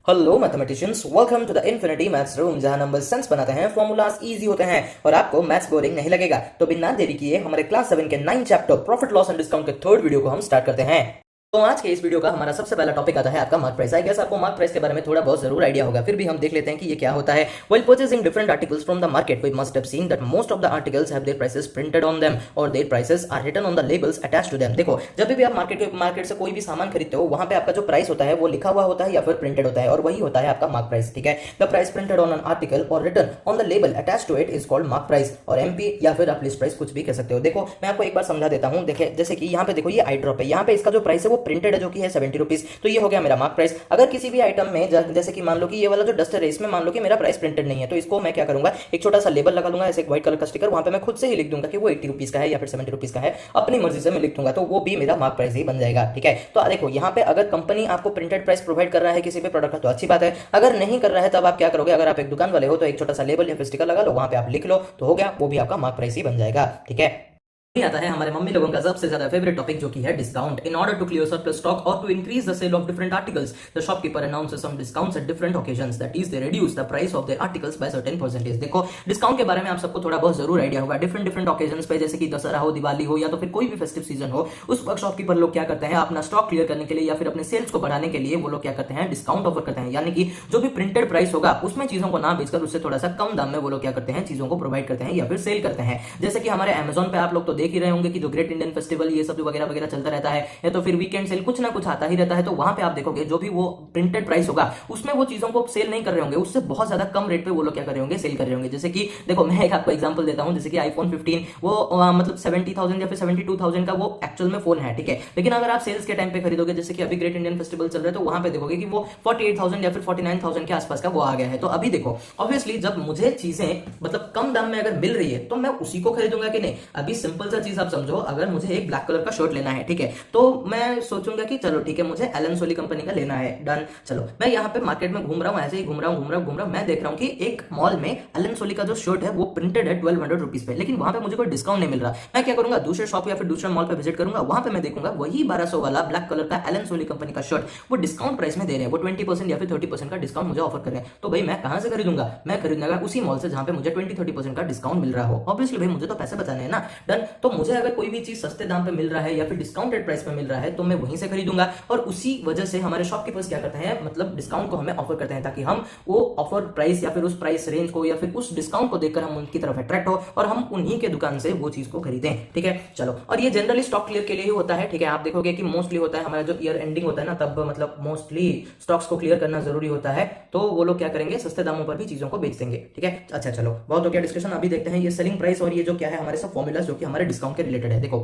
Hello mathematicians, welcome to the infinity maths room, जहां number sense बनाते हैं, formulas easy होते हैं और आपको मैथ्स बोरिंग नहीं लगेगा। तो बिना देरी किए हमारे क्लास 7 के 9 chapter profit loss and discount के थर्ड वीडियो को हम स्टार्ट करते हैं। तो आज के इस वीडियो का हमारा सबसे पहला टॉपिक आता है आपका मार्क प्राइस। आई गेस आपको मार्क प्राइस के बारे में थोड़ा बहुत जरूर आइडिया होगा, फिर भी हम देख लेते हैं कि ये क्या होता है। While purchasing different articles from the market we must have seen that most of the articles have their prices printed on them और their prices are written on the labels attached to them. देखो, जब भी आप market से कोई भी सामान खरीदते हो, वहां पे आपका जो प्राइस होता है वो लिखा हुआ होता है या फिर प्रिंटेड होता है, और वही होता है आपका मार्क प्राइस। ठीक है, the price printed on an article और written on the label attached to it is called mark price, और एमपी या फिर आप लिस्ट प्राइस कुछ भी कह सकते हो। देखो, मैं आपको एक बार समझा देता हूं। देखिए, जैसे कि यहाँ पे देखो, ये आई ड्रॉप है, यहाँ पे इसका जो प्राइस है वो प्रिंटेड है, जो कि है 70 रुपीज। तो ये हो गया मेरा मार्क प्राइस। अगर किसी भी आइटम में जैसे कि मान लो कि ये वाला जो डस्टर है, इसमें मान लो कि मेरा प्राइस प्रिंटेड नहीं है, तो इसको मैं क्या करूंगा, एक छोटा सा लेबल लगा लूंगा, ऐसे एक व्हाइट कलर का स्टिकर, वहां पे मैं खुद से ही लिख दूंगा कि वो 80 रुपीज का है या फिर 70 रुपीज का है, अपनी मर्जी से मैं लिख दूंगा, तो वो भी मेरा मार्क प्राइस ही बन जाएगा। ठीक है, तो देखो यहाँ पे अगर कंपनी आपको प्रिंटेड प्राइस प्रोवाइड कर रहा है किसी भी प्रोडक्ट का, तो अच्छी बात है। अगर नहीं कर रहा है तब आप क्या करोगे, अगर आप एक दुकान वाले हो तो एक छोटा सा लेबल या फिर स्टिकर लगा लो, वहां पे आप लिख लो, तो हो गया, वो भी आपका मार्क प्राइस ही बन जाएगा। ठीक है, आता है हमारे मम्मी लोगों का सबसे ज्यादा फेवरेट टॉपिक, जो कि है discount. In order to clear surplus stock और to increase the sale of different articles, the shopkeeper announces some discounts at different occasions, that is they reduce the price of their articles by certain percentage. देखो, discount के बारे में आप सबको थोड़ा बहुत जरूर आइडिया होगा। डिफरेंट ओकेजन्स पे, जैसे कि दशहरा हो, दिवाली हो, या तो फिर कोई भी फेस्टिव सीजन हो, उस वक्त शॉपकीपर लोग क्या करते हैं, अपना स्टॉक क्लियर करने के लिए या फिर अपने सेल्स को बढ़ाने के लिए वो लोग क्या करते हैं, डिस्काउंट ऑफर करते हैं। यानी कि जो भी प्रिंटेड प्राइस होगा उसमें चीजों को ना बेचकर उससे थोड़ा सा कम दाम में वो लोग क्या करते हैं, चीजों को प्रोवाइड करते हैं या फिर सेल करते हैं। जैसे कि हमारे अमेजोन पे आप लोग तो देख ही रहे होंगे कि जो ग्रेट इंडियन फेस्टिवल ये सब जो वगैरह वगैरह चलता रहता है, या तो फिर वीकेंड सेल, कुछ ना कुछ आता ही रहता है। तो वहां पे आप देखोगे जो भी वो प्रिंटेड प्राइस होगा उसमें वो चीजों को सेल नहीं कर रहे होंगे, उससे बहुत ज्यादा कम रेट पे वो लोग क्या कर रहे होंगे, सेल कर रहे होंगे। जैसे कि देखो, मैं एक आपको एग्जांपल देता हूं, जैसे कि आईफोन 15 वो मतलब 70,000 या फिर 72,000 का वो एक्चुअल में फोन है। ठीक है, लेकिन अगर आप सेल्स के टाइम पे खरीदोगे, जैसे कि अभी ग्रेट इंडियन फेस्टिवल चल रहा है, तो वहां पे देखोगे कि वो 48,000 या फिर 49,000 के आसपास का वो आ गया है। तो अभी देखो, ऑब्वियसली जब मुझे चीजें मतलब कम दाम में अगर मिल रही है तो मैं उसी को खरीदूंगा कि नहीं। अभी सिंपल सा चीज आप समझो, अगर मुझे एक ब्लैक कलर का शर्ट लेना है, ठीक है, तो मैं सोचूंगा कि चलो ठीक है, मुझे एलन सोली कंपनी का लेना है, डन। चलो, मैं यहाँ पे मार्केट में घूम रहा हूँ, ऐसे ही घूम रहा हूँ, मैं देख रहा हूँ कि एक मॉल में एलन सोली का जो शर्ट है वो प्रिंटेड है 1200 रुपीज पे, लेकिन वहां पे मुझे कोई डिस्काउंट नहीं मिल रहा। मैं क्या करूंगा, दूसरे शॉप या फिर दूसरे मॉल पे विजिट करूंगा, वहां पे मैं देखूंगा वही 1200 वाला ब्लैक कलर का एलन सोली कंपनी का शर्ट वो डिस्काउंट प्राइस में दे रहे हैं, वो 20% या फिर 30% का डिस्काउंट मुझे ऑफर कर रहे हैं। तो भाई मैं कहां से खरीदूंगा, मैं खरीदूंगा उसी मॉल से जहां पे मुझे 20-30% का डिस्काउंट मिल रहा हो। ऑब्वियसली भाई मुझे तो पैसे बचाने हैं ना, डन। तो मुझे अगर कोई भी चीज सस्ते दाम पे मिल रहा है या फिर डिस्काउंटेड प्राइस पे मिल रहा है तो मैं वहीं से खरीदूंगा, और उसी वजह से हमारे शॉपकीपर्स क्या करते हैं, मतलब डिस्काउंट को हमें ऑफर करते हैं, ताकि हम वो ऑफर प्राइस या फिर उस प्राइस रेंज को या फिर उस डिस्काउंट को देखकर हम उनकी तरफ अट्रैक्ट हो और हम उन्हीं के दुकान से वो चीज को खरीदें। ठीक है, चलो, और ये जनरली स्टॉक क्लियर के लिए ही होता है। ठीक है, आप देखोगे कि मोस्टली होता है हमारा जो ईयर एंडिंग होता है ना, तब मतलब मोस्टली स्टॉक्स को क्लियर करना जरूरी होता है, तो वो लोग क्या करेंगे, सस्ते दामों पर भी चीजों को बेच देंगे। ठीक है, अच्छा चलो, बहुत हो गया डिस्कशन। अभी देखते हैं ये सेलिंग प्राइस और ये जो क्या है हमारे सब फॉर्मूला जो कि हमारे डिस्काउंट के रिलेटेड है। देखो,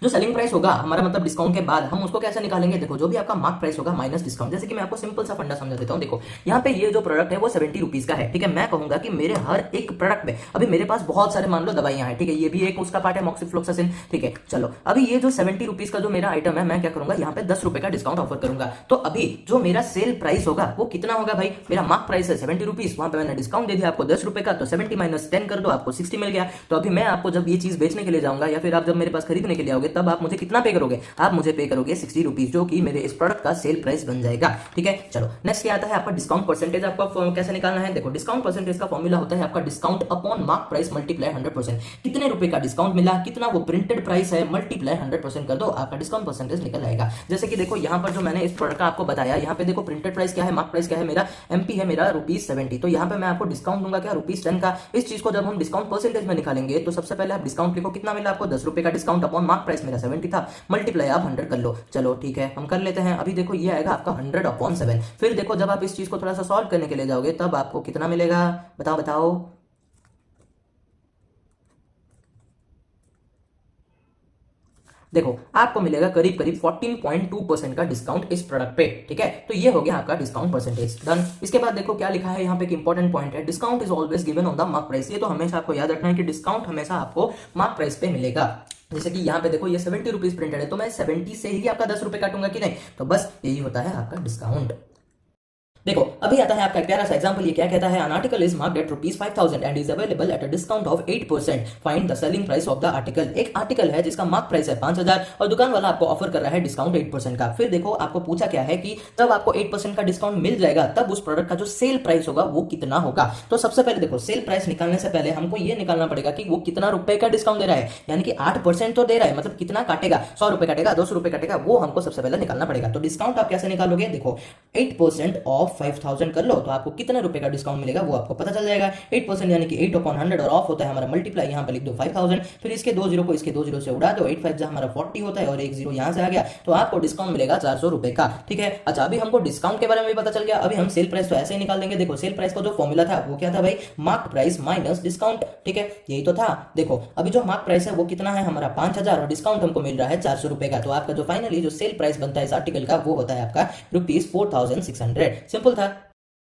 जो सेलिंग प्राइस होगा हमारा मतलब डिस्काउंट के बाद, हम उसको कैसे निकालेंगे। देखो, जो भी आपका मार्क प्राइस होगा माइनस डिस्काउंट। जैसे कि मैं आपको सिंपल सा फंडा समझा देता हूं। देखो, यहाँ पे ये जो प्रोडक्ट है वो 70 रुपीज का है। ठीक है, मैं कहूंगा कि मेरे हर एक प्रोडक्ट में, अभी मेरे पास बहुत सारे मान लो दवाइयां हैं, ठीक है, ये भी एक उसका पार्ट है, मॉक्सिफ्लोक्सासिन। ठीक है, चलो, अभी ये जो 70 रुपीज का जो मेरा आइटम है, मैं क्या करूंगा, यहाँ पे 10 रुपए का डिस्काउंट ऑफर करूंगा। तो अभी जो मेरा सेल प्राइस होगा वो कितना होगा भाई, मेरा मार्क प्राइस है 70 रुपीज, वहां पे मैंने डिस्काउंट दे दिया आपको 10 रुपए का, तो 70 माइनस 10 कर दो, आपको 60 मिल गया। तो अभी मैं आपको जब ये चीज बेचने के लिए जाऊंगा या फिर आप जब मेरे पास खरीदने के लिए आओगे, तब आप मुझे कितना पे करोगे, आप मुझे पे करोगे 60 रुपीज, जो कि मेरे इस प्रोडक्ट का सेल प्राइस बन जाएगा। ठीक है, चलो, नेक्स्ट क्या आता है आपका डिस्काउंट परसेंटेज। आपको कैसे निकालना है, देखो, डिस्काउंट परसेंटेज का फॉर्मूला होता है आपका discount upon mark price multiply 100%। कितने रुपए का डिस्काउंट मिला, कितना वो प्रिंटेड प्राइस है, मल्टीप्लाई 100% कर दो, आपका डिस्काउंट परसेंटेज निकल आएगा। जैसे कि देखो, यहाँ पर जो मैंने इस प्रोडक्ट का आपको बताया, यहाँ पे देखो प्रिंटेड प्राइस क्या है, मार्क प्राइस क्या है, मेरा एमपी है मेरा ₹70, तो यहाँ पे मैं आपको डिस्काउंट दूंगा क्या, ₹10 का। इस चीज को जब हम डिस्काउंट परसेंटेज में निकालेंगे, तो सबसे पहले आप डिस्काउंट लिखो, कितना मिला आपको, 10 रुपए का डिस्काउंट अपॉन मार्क प्राइस मेरा 70 था, मल्टीप्लाई आप 100 कर लो। चलो ठीक है, हम कर लेते हैं। अभी देखो, ये आएगा आपका 100/7। फिर देखो, जब आप इस चीज को थोड़ा सा सॉल्व करने के लिए जाओगे, तब आपको कितना मिलेगा, बताओ बताओ। देखो, आपको मिलेगा करीब करीब 14.2% का डिस्काउंट इस प्रोडक्ट पे। ठीक है, तो ये हो गया आपका डिस्काउंट परसेंटेज, डन। इसके बाद देखो क्या लिखा है यहाँ पे, एक इंपॉर्टेंट पॉइंट है, discount is always given on the mark price. ये तो हमेशा आपको याद रखना है कि डिस्काउंट हमेशा आपको मार्क प्राइस पे मिलेगा। जैसे कि यहाँ पे देखो, ये 70 रुपीज प्रिंटेड है, तो मैं 70 से ही आपका 10 रुपए काटूंगा कि नहीं, तो बस यही होता है आपका डिस्काउंट। देखो अभी आता है आपका प्यारा सा एग्जांपल, ये क्या कहता है, an article is marked at ₹5,000 and is available at a discount of 8%, find the selling price of the article. एक आर्टिकल है जिसका मार्क प्राइस है 5,000 और दुकान वाला आपको ऑफर कर रहा है डिस्काउंट 8% का। फिर देखो आपको पूछा क्या है कि जब आपको 8% का डिस्काउंट मिल जाएगा तब उस प्रोडक्ट का जो सेल प्राइस होगा वो कितना होगा। तो सबसे पहले देखो सेल प्राइस निकालने से पहले हमको ये निकालना पड़ेगा कि वो कितना रुपए का डिस्काउंट दे रहा है, यानी कि 8% तो दे रहा है, मतलब कितना काटेगा, 100 रुपए काटेगा, 200 रुपए काटेगा, वो हमको सबसे पहले निकालना पड़ेगा। तो डिस्काउंट आप कैसे निकालोगे, देखो 8% ऑफ 5,000 कर लो तो आपको कितने रुपए का डिस्काउंट मिलेगा वो आपको पता चल जाएगा। 8% यानी कि 8/100 और ऑफ होता है हमारा मल्टीप्लाई, यहाँ पर लिख दो 5,000, फिर इसके 2 जीरो को इसके 2 जीरो से उड़ा दो, 8 5 हमारा 40 होता है और एक जीरो यहाँ से आ गया, तो आपको डिस्काउंट मिलेगा 400 रुपए का। ठीक है, अच्छा अभी हमको डिस्काउंट के बारे में भी पता चल गया। अभी हम सेल प्राइस तो ऐसे ही निकाल देंगे। देखो सेल प्राइस का जो फॉर्मूला था वो क्या था भाई, मार्क प्राइस माइनस डिस्काउंट। ठीक है, यही तो था। देखो अभी जो मार्क प्राइस है वो कितना है हमारा 5,000 और डिस्काउंट हमको मिल रहा है 400 रुपए का, तो आपका जो फाइनली जो सेल प्राइस बनता है इस आर्टिकल का वो होता है आपका ₹4,600। सिंपल था।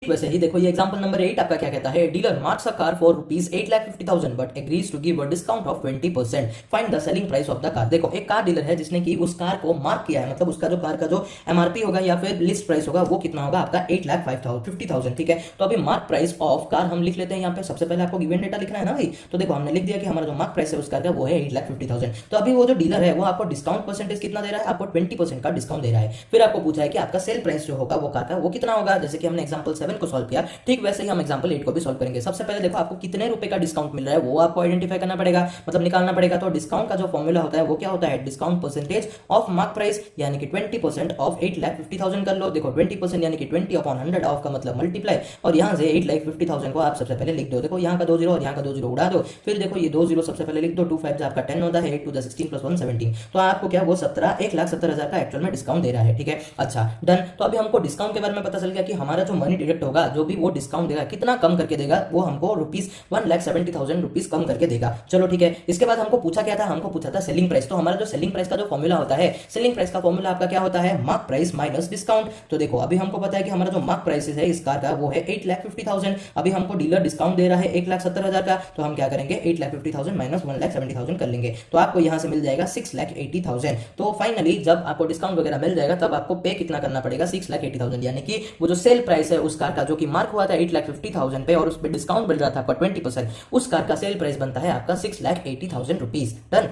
वैसे ही देखो ये एग्जांपल नंबर 8 आपका क्या कहता है, dealer marks a car for ₹8,50,000 but agrees to give a discount of 20%, find the selling price of the car. देखो एक कार डीलर है जिसने की उस कार को मार्क किया है, मतलब उसका जो कार का जो एमआरपी होगा या फिर लिस्ट प्राइस होगा वो कितना होगा आपका 8,50,000। ठीक है, तो अभी मार्क प्राइस ऑफ कार हम लिख लेते हैं यहाँ पे। सबसे पहले आपको गिवन डेटा लिखना है ना भाई, तो देखो हमने लिख दिया कि हमारा जो मार्क प्राइस है उस कार का वो है 8,50,000। तो अभी वो जो डीलर है वो आपको डिस्काउंट परसेंटेज कितना दे रहा है, आपको 20% का डिस्काउंट दे रहा है। फिर आपको पूछा है कि आपका सेल प्राइस जो होगा वो कार का वो कितना होगा, जैसे कि हमने एग्जांपल 7 को सॉल्व किया, ठीक वैसे ही हम एग्जांपल 8 को भी सॉल्व करेंगे। सबसे पहले देखो आपको कितने रुपए का डिस्काउंट मिल रहा है वो आपको आइडेंटिफाई करना पड़ेगा, मतलब निकालना पड़ेगा। तो डिस्काउंट का जो फॉर्मूला होता है वो क्या होता है, discount percentage of mark price, यानी कि 20% ऑफ 8,50,000 कर लो। देखो 20% यानी कि 20/100 ऑफ का मतलब मल्टीप्लाई, और यहां से 8,50,000 को आप सबसे पहले लिख दो। देखो यहाँ का 2 जीरो और यहाँ का 2 जीरो उड़ा दो, फिर देखो ये 2 जीरो सबसे पहले लिख दो, 2 5 आपका 10 होता है, 8 2 16 + 1 17, तो आपको क्या वो 1,70,000 का एक्चुअल में डिस्काउंट दे रहा है। ठीक है, अच्छा डन। तो अभी हमको डिस्काउंट के बारे में पता चल गया कि हमारा जो मनी डिडक्ट होगा, जो भी वो डिस्काउंट देगा कितना कम करके देगा, वो हमको ₹1,70,000 कम करके देगा। चलो ठीक है, इसके बाद हमको पूछा क्या था, हमको पूछा था सेलिंग प्राइस। तो हमारा जो सेलिंग प्राइस का जो फॉर्मूला होता है, सेलिंग प्राइस का फॉर्मूला आपका क्या होता है, मार्क प्राइस माइनस डिस्काउंट। तो देखो अभी हमको पता है कि हमारा जो मार्क प्राइस है इस कार का वो है 8,50,000। अभी हमको डीलर डिस्काउंट दे रहा है 1,70,000 का, तो हम क्या करेंगे 8,50,000 माइनस 1,70,000 कर लेंगे, तो आपको यहां से मिल जाएगा 6,80,000। तो फाइनली जब आपको डिस्काउंट वगैरह मिल जाएगा तब आपको पे कितना करना पड़ेगा, 6,80,000, यानी कि वो जो सेल प्राइस है उस कार का जो कि मार्क हुआ था 8,50,000 पे और उस पर डिस्काउंट मिल रहा था आपका 20%, उस कार का सेल प्राइस बनता है आपका ₹6,80,000। डन।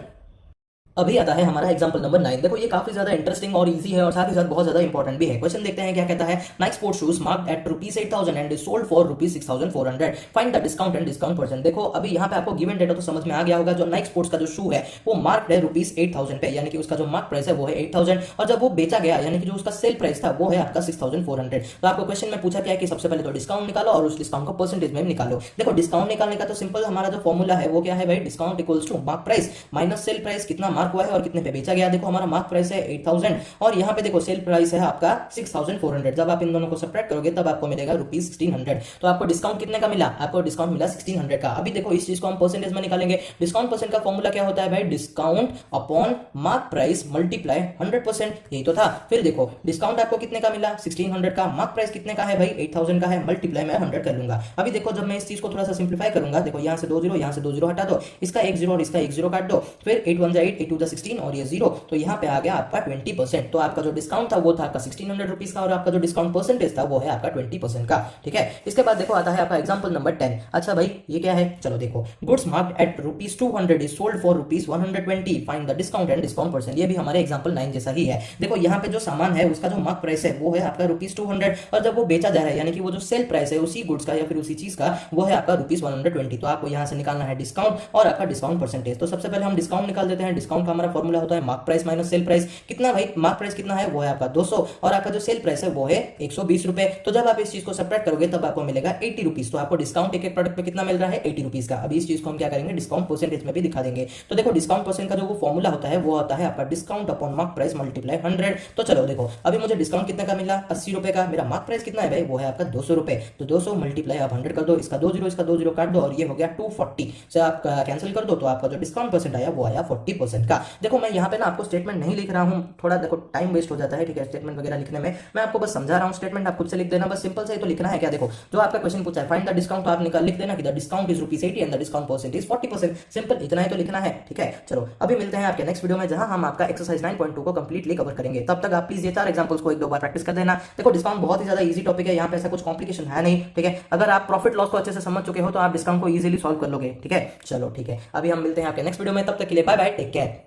अभी आता है हमारा एग्जांपल नंबर 9। देखो ये काफी ज्यादा इंटरेस्टिंग और इजी है और साथ ही साथ बहुत ज्यादा इंपॉर्टेंट भी है। क्वेश्चन देखते हैं क्या कहता है, Nike sports shoes marked at ₹8,000 and is sold for ₹6,400, find the discount and discount percent. देखो अभी यहाँ पे आपको गिवन डेटा तो समझ में आ गया होगा। जो नाइक स्पोर्ट्स का जो शू है वो मार्क्ड है ₹8,000 पे, यानी कि उसका जो मार्क प्राइस है वो है 8,000 और जब वो बेचा गया यानी कि जो उसका सेल प्राइस था वो है आपका 6,400। तो आपको क्वेश्चन में पूछा क्या है कि सबसे पहले तो डिस्काउंट निकालो और उस डिस्काउंट को परसेंटेज में निकालो। देखो डिस्काउंट निकालने का तो सिंपल हमारा जो फॉर्मूला है वो क्या है भाई, discount equals to mark price minus sale price, कितना मार्क हुआ है और कितने पे बेचा गया। देखो हमारा मार्क प्राइस है 8,000 और यहाँ पे देखो सेल प्राइस है आपका 6,400। जब आप इन दोनों को सब्ट्रैक्ट करोगे तब आपको मिलेगा ₹1,600। तो आपको डिस्काउंट कितने का मिला, आपको डिस्काउंट मिला 1,600 का। अभी देखो इस चीज को हम परसेंटेज में निकालेंगे। डिस्काउंट परसेंट का फॉर्मूला क्या होता है भाई, discount upon mark price multiply 100%, यही तो था। फिर देखो डिस्काउंट आपको कितने का मिला 1,600 का, मार्क प्राइस कितने का है भाई 8,000 का है, मल्टीप्लाई मैं 100 कर लूंगा। अभी देखो जब मैं इस चीज को थोड़ा सा सिंप्लीफाई करूंगा, देखो यहाँ से 2 जीरो, यहाँ से 2 जीरो हटा दो, इसका 1 जीरो और इसका 1 जीरो काट दो, फिर 8 1 8, 8 2 16 और ये 0, तो यहाँ पे आ गया आपका 20%। तो आपका जो डिस्काउंट था वो था आपका 1,600 रुपीज का और आपका जो डिस्काउंट परसेंटेज था वो है आपका 20% का। ठीक है, इसके बाद देखो आता है आपका एग्जांपल नंबर 10। अच्छा भाई ये क्या है, चलो देखो, goods marked at ₹200 is sold for ₹120, find the discount and discount percent. ये भी हमारे एग्जांपल 9 जैसा ही है। देखो यहाँ पे जो सामान है उसका जो मार्क प्राइस है वो है आपका ₹200 और जब वो बेचा जा रहा है यानी कि वो जो सेल प्राइस है उसी गुड्स का या फिर उसी चीज का वो है आपका ₹120। तो आपको यहाँ से निकालना है डिस्काउंट और आपका डिस्काउंट परसेंटेज। तो सबसे पहले हम डिस्काउंट निकाल देते हैं। डिस्काउंट का हमारा फॉर्मूला होता है mark price minus sale price. कितना भाई, मार्क प्राइस कितना है वो है आपका 200 और आपका जो सेल प्राइस है वो है 120 रुपए। तो जब आप इस चीज को सब्ट्रैक्ट करोगे तब आपको मिलेगा 80 रुपीज। तो आपको डिस्काउंट एक एक प्रोडक्ट पे कितना मिल रहा है 80 रुपीज का। अभी इस चीज को हम क्या करेंगे डिस्काउंट परसेंटेज में भी दिखा देंगे। तो देखो डिस्काउंट परसेंट का जो वो फॉर्मूला होता है वो होता है आपका discount upon mark price multiply 100। तो चलो देखो अभी मुझे डिस्काउंट कितने का मिला 80 रुपए का, मेरा मार्क प्राइस कितना है भाई वो है आपका 200 रुपए। तो 200 मल्टीप्लाई आप 100 कर दो, इसका 2 जीरो काट दो और ये हो गया 240 से आप कैंसिल कर दो, तो आपका जो डिस्काउंट परसेंट आया वो आया 40% का। देखो मैं यहाँ पे ना आपको स्टेटमेंट नहीं लिख रहा हूँ, थोड़ा देखो टाइम वेस्ट हो जाता है, ठीक है, स्टेटमेंट वगैरह लिखने में। मैं आपको बस समझा रहा हूँ, स्टेटमेंट आप खुद से लिख देना, बस सिंपल से ही तो लिखना है क्या। देखो जो आपका क्वेश्चन पूछा है फाइंड द डिस्काउंट, तो आप लिख देना कि the discount is ₹80 and the discount percent is 40%। Simple, इतना ही तो लिखना है, ठीक है। चलो अभी मिलते हैं आपके नेक्स्ट वीडियो में, जहां हम आपका एक्सरसाइज 9.2 को कंप्लीटली कवर करेंगे। तब तक आप प्लीज ये 4 एग्जांपल्स को एक दो बार प्रैक्टिस कर देना। देखो डिस्काउंट बहुत ही ज्यादा इजी टॉपिक है, यहाँ पे ऐसा कुछ कॉम्प्लिकेशन है नहीं, ठीक है। अगर आप प्रॉफिट लॉस को अच्छे से समझ चुके हो तो आप डिस्काउंट को इजीली सॉल्व कर लोगे, ठीक है। चलो ठीक है, अभी हम मिलते हैं आपके नेक्स्ट वीडियो में, तब तक के लिए बाय बाय, टेक केयर।